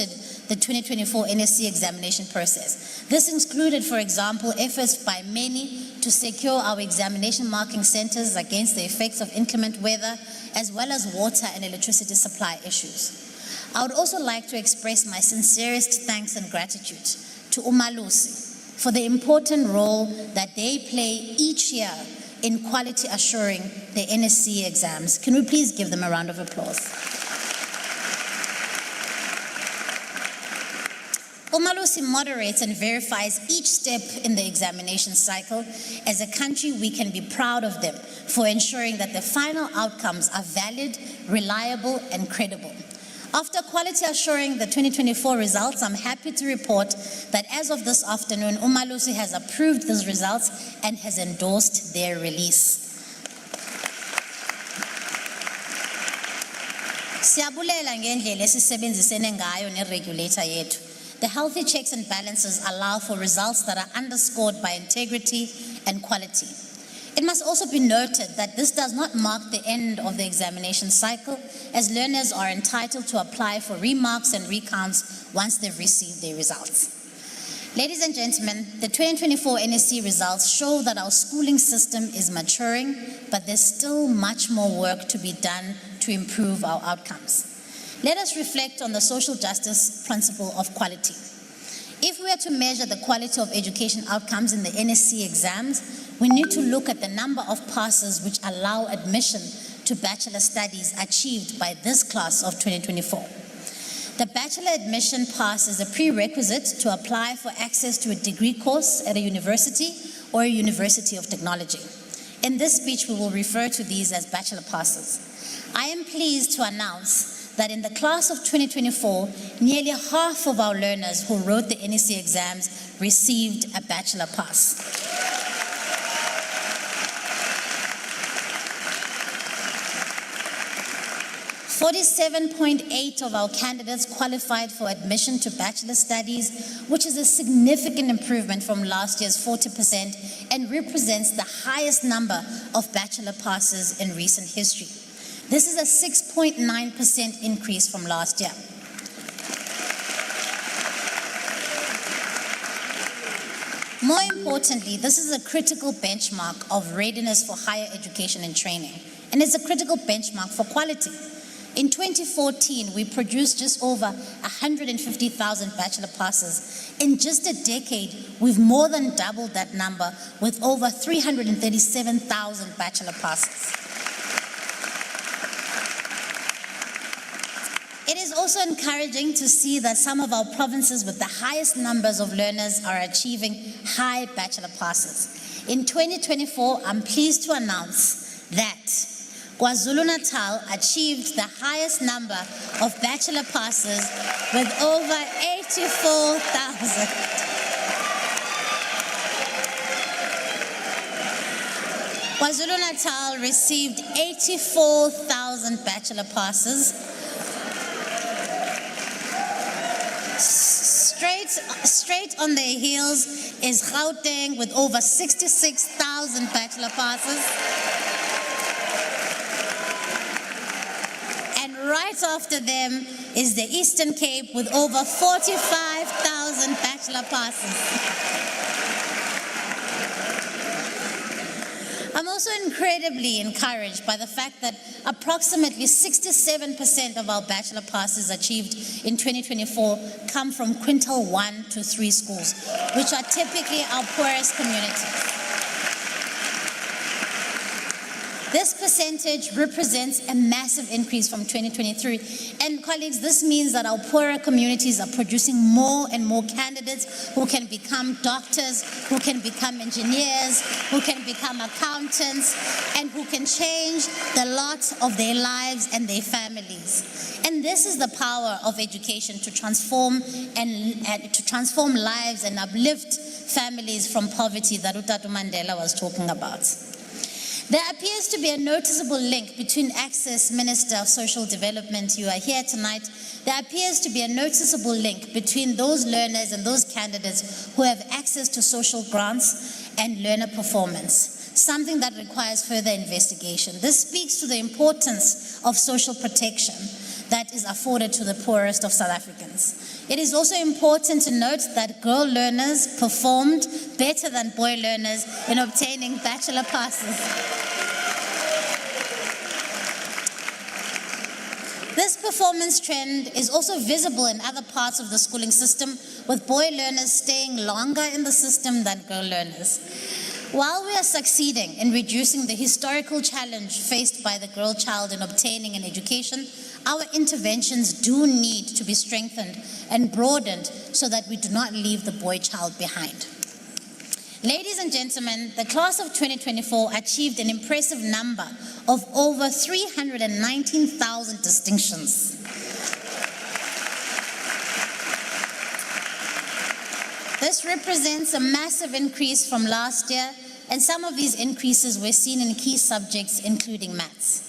the 2024 NSC examination process. This included, for example, efforts by many to secure our examination marking centers against the effects of inclement weather, as well as water and electricity supply issues. I would also like to express my sincerest thanks and gratitude to uMalusi for the important role that they play each year in quality assuring the NSC exams. Can we please give them a round of applause? uMalusi moderates and verifies each step in the examination cycle. As a country, we can be proud of them for ensuring that the final outcomes are valid, reliable, and credible. After quality assuring the 2024 results, I'm happy to report that as of this afternoon, uMalusi has approved these results and has endorsed their release. Siyabulela ngendlela esisebenzisene ngayo ne-regulator yethu. The healthy checks and balances allow for results that are underscored by integrity and quality. It must also be noted that this does not mark the end of the examination cycle, as learners are entitled to apply for remarks and recounts once they've received their results. Ladies and gentlemen, the 2024 NSC results show that our schooling system is maturing, but there's still much more work to be done to improve our outcomes. Let us reflect on the social justice principle of quality. If we are to measure the quality of education outcomes in the NSC exams, we need to look at the number of passes which allow admission to bachelor studies achieved by this class of 2024. The bachelor admission pass is a prerequisite to apply for access to a degree course at a university or a university of technology. In this speech, we will refer to these as bachelor passes. I am pleased to announce that in the class of 2024, nearly half of our learners who wrote the NSC exams received a bachelor pass. 47.8% of our candidates qualified for admission to bachelor studies, which is a significant improvement from last year's 40% and represents the highest number of bachelor passes in recent history. This is a 6.9% increase from last year. More importantly, this is a critical benchmark of readiness for higher education and training, and it's a critical benchmark for quality. In 2014, we produced just over 150,000 bachelor passes. In just a decade, we've more than doubled that number with over 337,000 bachelor passes. It is also encouraging to see that some of our provinces with the highest numbers of learners are achieving high bachelor passes. In 2024, I'm pleased to announce that KwaZulu-Natal achieved the highest number of bachelor passes with over 84,000. KwaZulu-Natal received 84,000 bachelor passes. Straight on their heels is Gauteng with over 66,000 bachelor passes. And right after them is the Eastern Cape with over 45,000 bachelor passes. I'm also incredibly encouraged by the fact that approximately 67% of our bachelor passes achieved in 2024 come from quintile 1 to 3 schools, which are typically our poorest communities. This percentage represents a massive increase from 2023. And colleagues, this means that our poorer communities are producing more and more candidates who can become doctors, who can become engineers, who can become accountants, and who can change the lot of their lives and their families. And this is the power of education to transform lives and uplift families from poverty that Utatu Mandela was talking about. There appears to be a noticeable link between Access Minister of Social Development, you are here tonight. There appears to be a noticeable link between those learners and those candidates who have access to social grants and learner performance, something that requires further investigation. This speaks to the importance of social protection. that is afforded to the poorest of South Africans. It is also important to note that girl learners performed better than boy learners in obtaining bachelor passes. This performance trend is also visible in other parts of the schooling system, with boy learners staying longer in the system than girl learners. While we are succeeding in reducing the historical challenge faced by the girl child in obtaining an education, our interventions do need to be strengthened and broadened so that we do not leave the boy child behind. Ladies and gentlemen, the class of 2024 achieved an impressive number of over 319,000 distinctions. This represents a massive increase from last year, and some of these increases were seen in key subjects, including maths.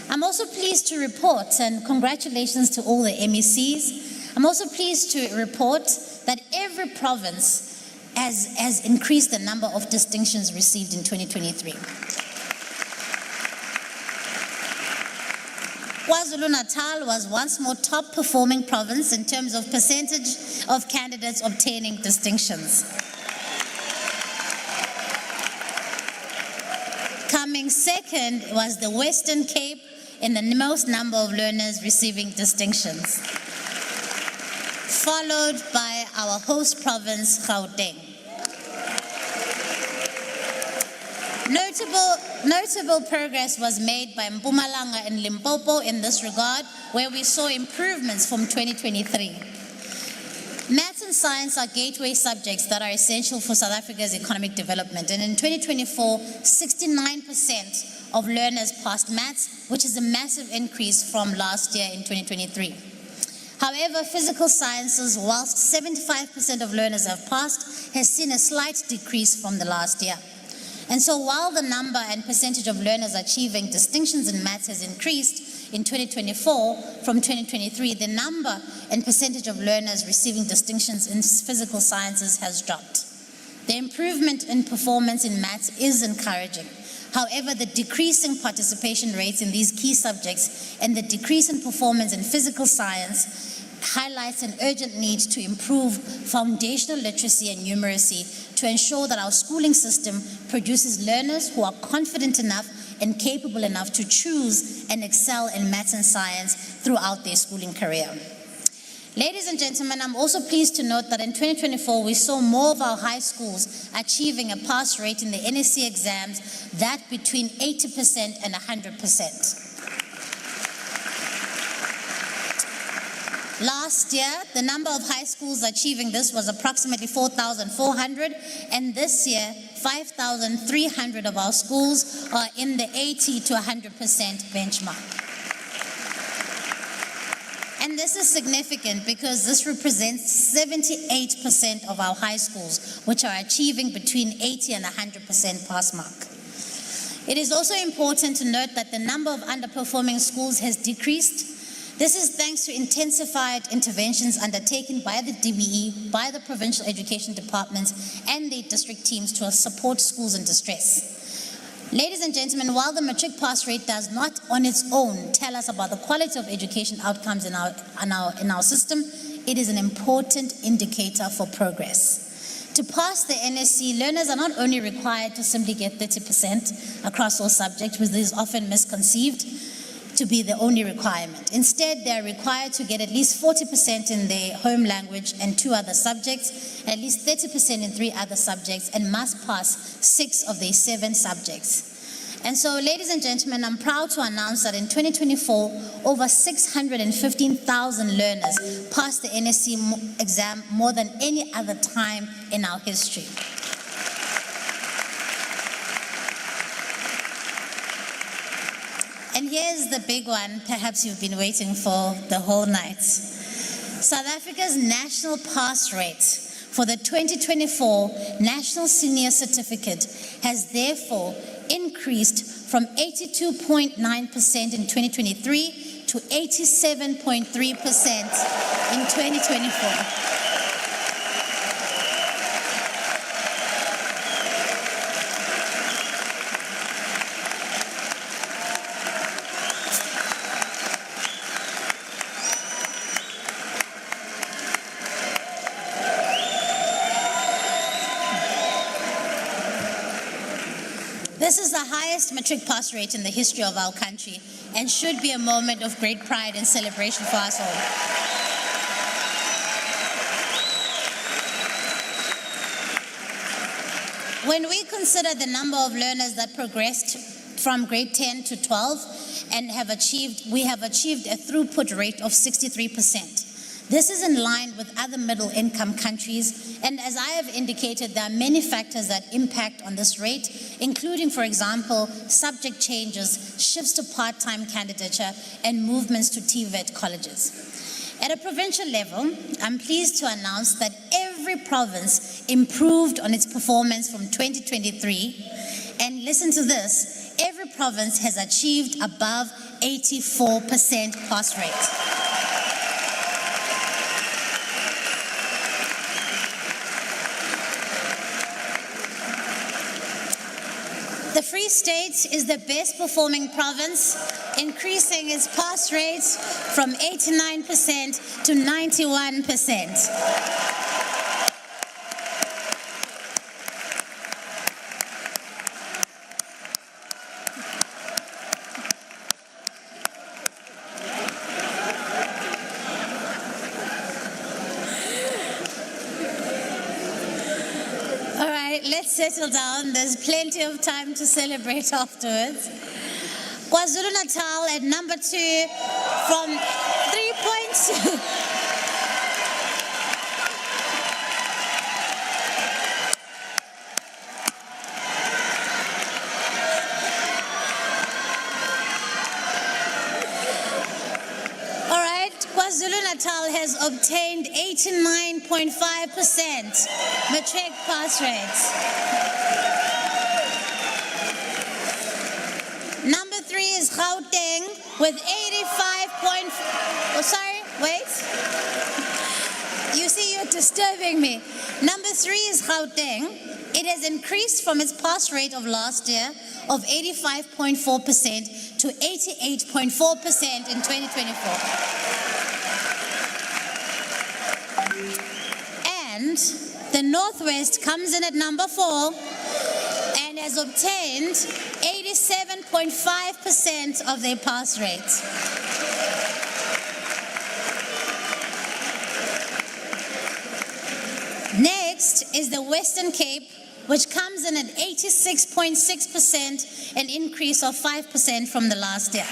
I'm also pleased to report, and congratulations to all the MECs, I'm also pleased to report that every province has increased the number of distinctions received in 2023. KwaZulu-Natal was once more top performing province in terms of percentage of candidates obtaining distinctions. Coming second was the Western Cape in the most number of learners receiving distinctions, followed by our host province, Gauteng. Notable progress was made by Mpumalanga and Limpopo in this regard, where we saw improvements from 2023. Maths and science are gateway subjects that are essential for South Africa's economic development, and in 2024, 69% of learners passed maths, which is a massive increase from last year in 2023. However, physical sciences, whilst 75% of learners have passed, has seen a slight decrease from the last year. And so while the number and percentage of learners achieving distinctions in maths has increased in 2024 from 2023, the number and percentage of learners receiving distinctions in physical sciences has dropped. The improvement in performance in maths is encouraging. However, the decreasing participation rates in these key subjects and the decrease in performance in physical science highlights an urgent need to improve foundational literacy and numeracy to ensure that our schooling system produces learners who are confident enough and capable enough to choose and excel in maths and science throughout their schooling career. Ladies and gentlemen, I'm also pleased to note that in 2024, we saw more of our high schools achieving a pass rate in the NSC exams that between 80% and 100%. Last year, the number of high schools achieving this was approximately 4,400, and this year, 5,300 of our schools are in the 80 to 100% benchmark. And this is significant because this represents 78% of our high schools, which are achieving between 80 and 100% pass mark. It is also important to note that the number of underperforming schools has decreased. This is thanks to intensified interventions undertaken by the DBE, by the provincial education departments, and their district teams to support schools in distress. Ladies and gentlemen, while the matric pass rate does not on its own tell us about the quality of education outcomes in our system, it is an important indicator for progress. To pass the NSC, learners are not only required to simply get 30% across all subjects, which is often misconceived to be the only requirement. Instead, they are required to get at least 40% in their home language and 2 other subjects, at least 30% in 3 other subjects, and must pass 6 of their 7 subjects. And so, ladies and gentlemen, I'm proud to announce that in 2024, over 615,000 learners passed the NSC exam more than any other time in our history. And here's the big one, perhaps you've been waiting for the whole night. South Africa's national pass rate for the 2024 National Senior Certificate has therefore increased from 82.9% in 2023 to 87.3% in 2024. This is the highest matric pass rate in the history of our country and should be a moment of great pride and celebration for us all. When we consider the number of learners that progressed from grade 10 to 12 and we have achieved a throughput rate of 63%. This is in line with other middle income countries, and as I have indicated, there are many factors that impact on this rate, including, for example, subject changes, shifts to part-time candidature, and movements to TVET colleges. At a provincial level, I'm pleased to announce that every province improved on its performance from 2023, and listen to this, every province has achieved above 84% pass rate. The Free State is the best performing province, increasing its pass rate from 89% to 91%. Let's settle down. There's plenty of time to celebrate afterwards. KwaZulu-Natal at number 2 from 3 points. KwaZulu-Natal has obtained 89.5% matric pass rates. Number 3 is Gauteng with 85. Oh, sorry, wait. You see, you're disturbing me. Number 3 is Gauteng. It has increased from its pass rate of last year of 85.4% to 88.4% in 2024. And the Northwest comes in at number 4 and has obtained 87.5% of their pass rates. Next is the Western Cape, which comes in at 86.6%, an increase of 5% from the last year.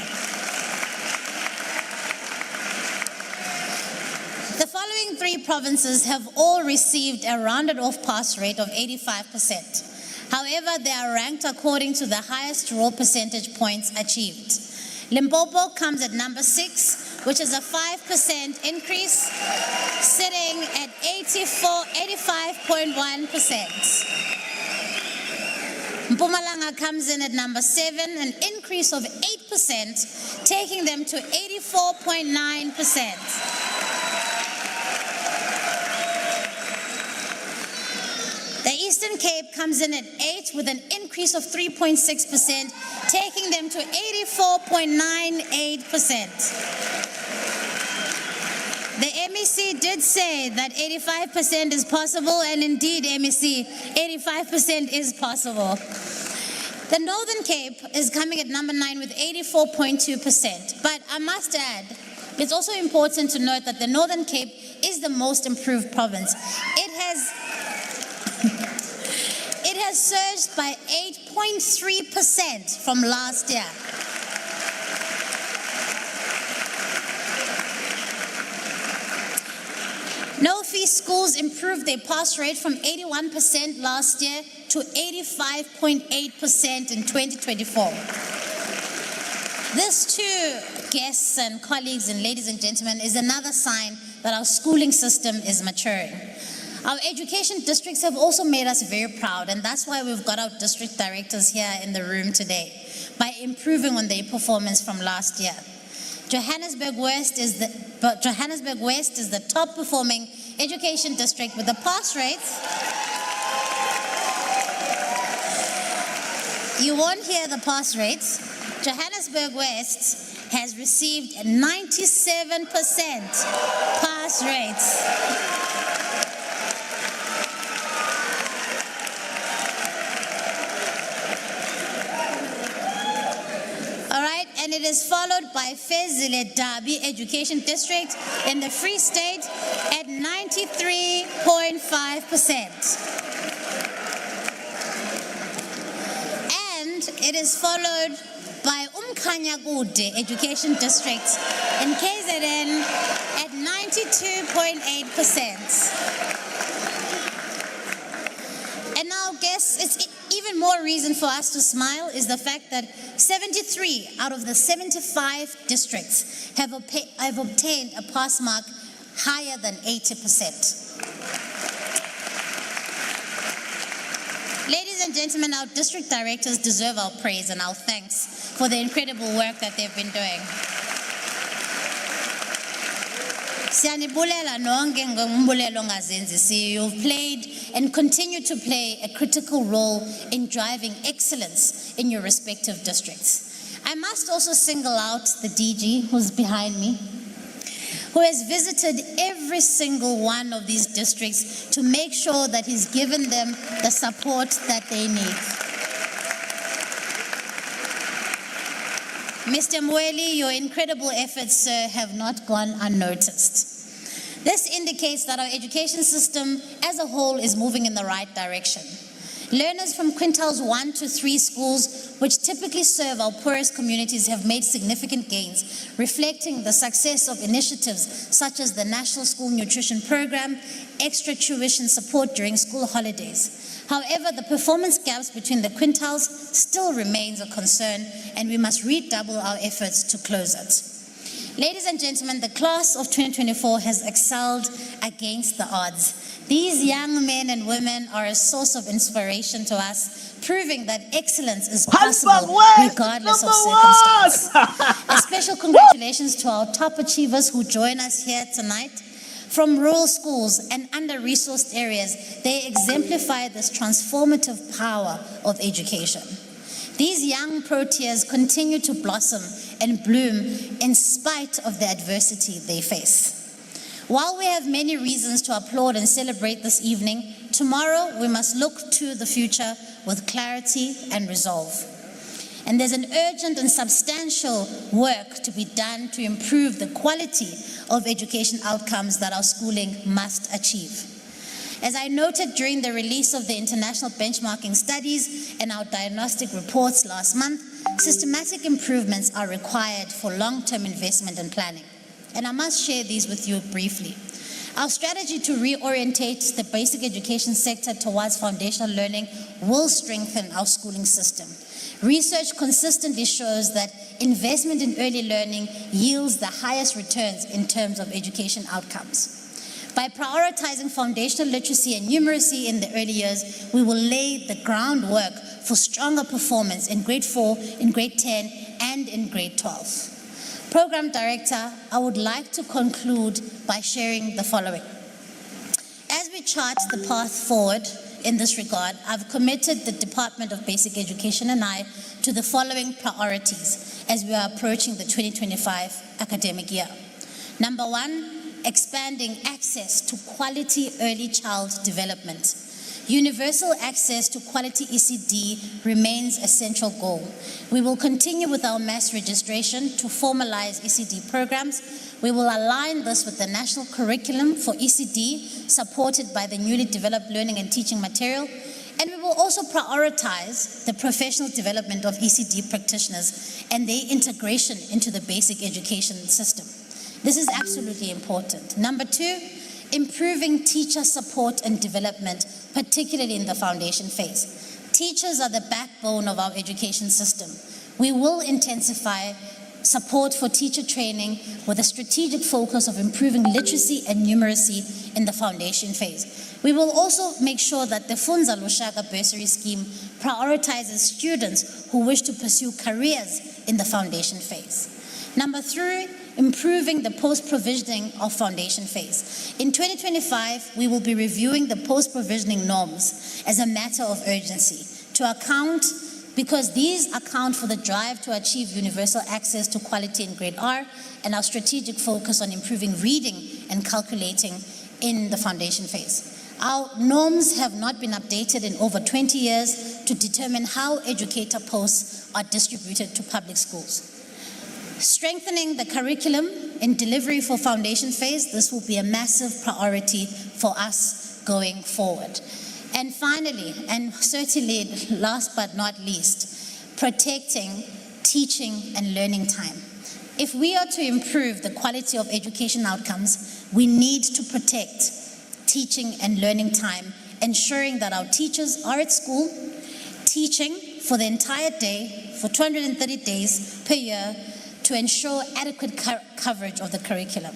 The following 3 provinces have all received a rounded off pass rate of 85%. However, they are ranked according to the highest raw percentage points achieved. Limpopo comes at number 6, which is a 5% increase, sitting at 85.1%. Mpumalanga comes in at number 7, an increase of 8%, taking them to 84.9%. The Eastern Cape comes in at 8 with an increase of 3.6%, taking them to 84.98%. The MEC did say that 85% is possible, and indeed, MEC, 85% is possible. The Northern Cape is coming at number 9 with 84.2%. But I must add, it's also important to note that the Northern Cape is the most improved province. It has surged by 8.3% from last year. No-fee schools improved their pass rate from 81% last year to 85.8% in 2024. This too, guests and colleagues and ladies and gentlemen, is another sign that our schooling system is maturing. Our education districts have also made us very proud, and that's why we've got our district directors here in the room today, by improving on their performance from last year. Johannesburg West is the top performing education district with the pass rates. You won't hear the pass rates. Johannesburg West has received a 97% pass rates. followed by Fezile Dabi Education District in the Free State at 93.5%. And it is followed by Umkanyagude Education District in KZN at 92.8%. And now, guess it's even more reason for us to smile is the fact that 73 out of the 75 districts have obtained a pass mark higher than 80%. Ladies and gentlemen, our district directors deserve our praise and our thanks for the incredible work that they've been doing. You've played and continue to play a critical role in driving excellence in your respective districts. I must also single out the DG who's behind me, who has visited every single one of these districts to make sure that he's given them the support that they need. Mr. Mweli, your incredible efforts, sir, have not gone unnoticed. This indicates that our education system as a whole is moving in the right direction. Learners from quintiles 1 to 3 schools, which typically serve our poorest communities, have made significant gains, reflecting the success of initiatives such as the National School Nutrition Program, extra tuition support during school holidays. However, the performance gaps between the quintiles still remains a concern, and we must redouble our efforts to close it. Ladies and gentlemen, the class of 2024 has excelled against the odds. These young men and women are a source of inspiration to us, proving that excellence is possible regardless of circumstance. A special congratulations to our top achievers who join us here tonight. From rural schools and under-resourced areas, they exemplify this transformative power of education. These young proteas continue to blossom and bloom in spite of the adversity they face. While we have many reasons to applaud and celebrate this evening, tomorrow we must look to the future with clarity and resolve. And there's an urgent and substantial work to be done to improve the quality of education outcomes that our schooling must achieve. As I noted during the release of the international benchmarking studies and our diagnostic reports last month, systematic improvements are required for long-term investment and planning. And I must share these with you briefly. Our strategy to reorientate the basic education sector towards foundational learning will strengthen our schooling system. Research consistently shows that investment in early learning yields the highest returns in terms of education outcomes. By prioritizing foundational literacy and numeracy in the early years, we will lay the groundwork for stronger performance in grade 4, in grade 10, and in grade 12. Program Director, I would like to conclude by sharing the following. As we chart the path forward in this regard, I've committed the Department of Basic Education and I to the following priorities as we are approaching the 2025 academic year. Number 1, expanding access to quality early child development. Universal access to quality ECD remains a central goal. We will continue with our mass registration to formalize ECD programs. We will align this with the national curriculum for ECD, supported by the newly developed learning and teaching material. And we will also prioritize the professional development of ECD practitioners and their integration into the basic education system. This is absolutely important. Number 2, improving teacher support and development, particularly in the foundation phase. Teachers are the backbone of our education system. We will intensify support for teacher training with a strategic focus of improving literacy and numeracy in the foundation phase. We will also make sure that the Funza Lushaka bursary scheme prioritizes students who wish to pursue careers in the foundation phase. Number 3, improving the post-provisioning of foundation phase. In 2025, we will be reviewing the post-provisioning norms as a matter of urgency because these account for the drive to achieve universal access to quality in grade R and our strategic focus on improving reading and calculating in the foundation phase. Our norms have not been updated in over 20 years to determine how educator posts are distributed to public schools. Strengthening the curriculum in delivery for foundation phase, this will be a massive priority for us going forward. And finally, and certainly last but not least, protecting teaching and learning time. If we are to improve the quality of education outcomes, we need to protect teaching and learning time, ensuring that our teachers are at school, teaching for the entire day, for 230 days per year, to ensure adequate coverage of the curriculum.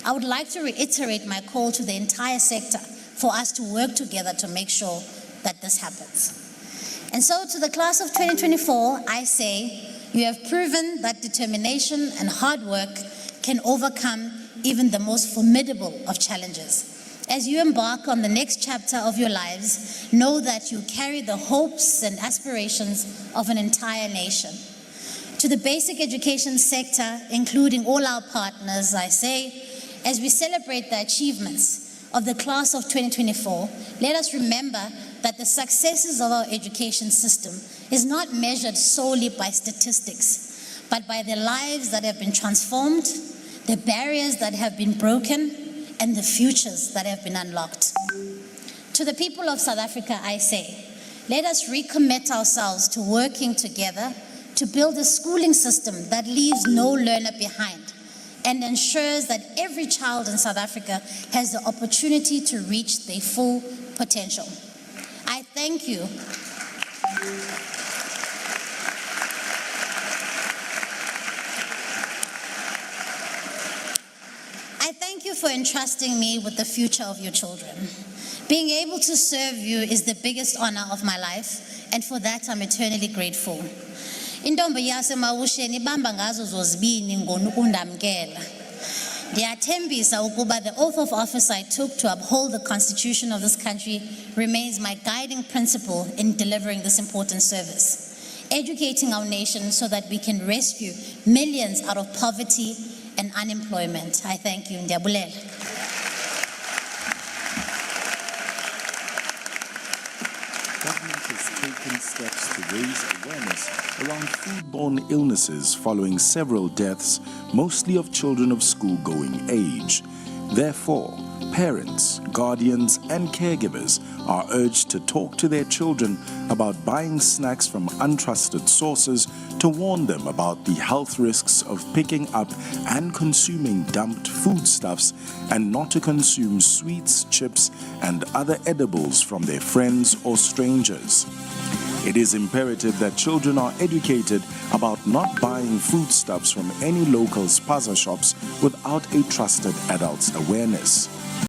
I would like to reiterate my call to the entire sector for us to work together to make sure that this happens. And so to the class of 2024, I say, you have proven that determination and hard work can overcome even the most formidable of challenges. As you embark on the next chapter of your lives, know that you carry the hopes and aspirations of an entire nation. To the basic education sector, including all our partners, I say, as we celebrate the achievements of the class of 2024, let us remember that the successes of our education system is not measured solely by statistics, but by the lives that have been transformed, the barriers that have been broken, and the futures that have been unlocked. To the people of South Africa, I say, let us recommit ourselves to working together to build a schooling system that leaves no learner behind and ensures that every child in South Africa has the opportunity to reach their full potential. I thank you. I thank you for entrusting me with the future of your children. Being able to serve you is the biggest honor of my life, and for that I'm eternally grateful. Intombi yasemawusheni ibamba ngazo zozibini ngokundamkela. Ndiyathembisa ukuba the oath of office I took to uphold the Constitution of this country remains my guiding principle in delivering this important service, educating our nation so that we can rescue millions out of poverty and unemployment. I thank you. Ndiyabulela. Government has taken steps to raise awareness around foodborne illnesses following several deaths, mostly of children of school-going age. Therefore, parents, guardians, and caregivers are urged to talk to their children about buying snacks from untrusted sources, to warn them about the health risks of picking up and consuming dumped foodstuffs, and not to consume sweets, chips, and other edibles from their friends or strangers. It is imperative that children are educated about not buying foodstuffs from any local spaza shops without a trusted adult's awareness.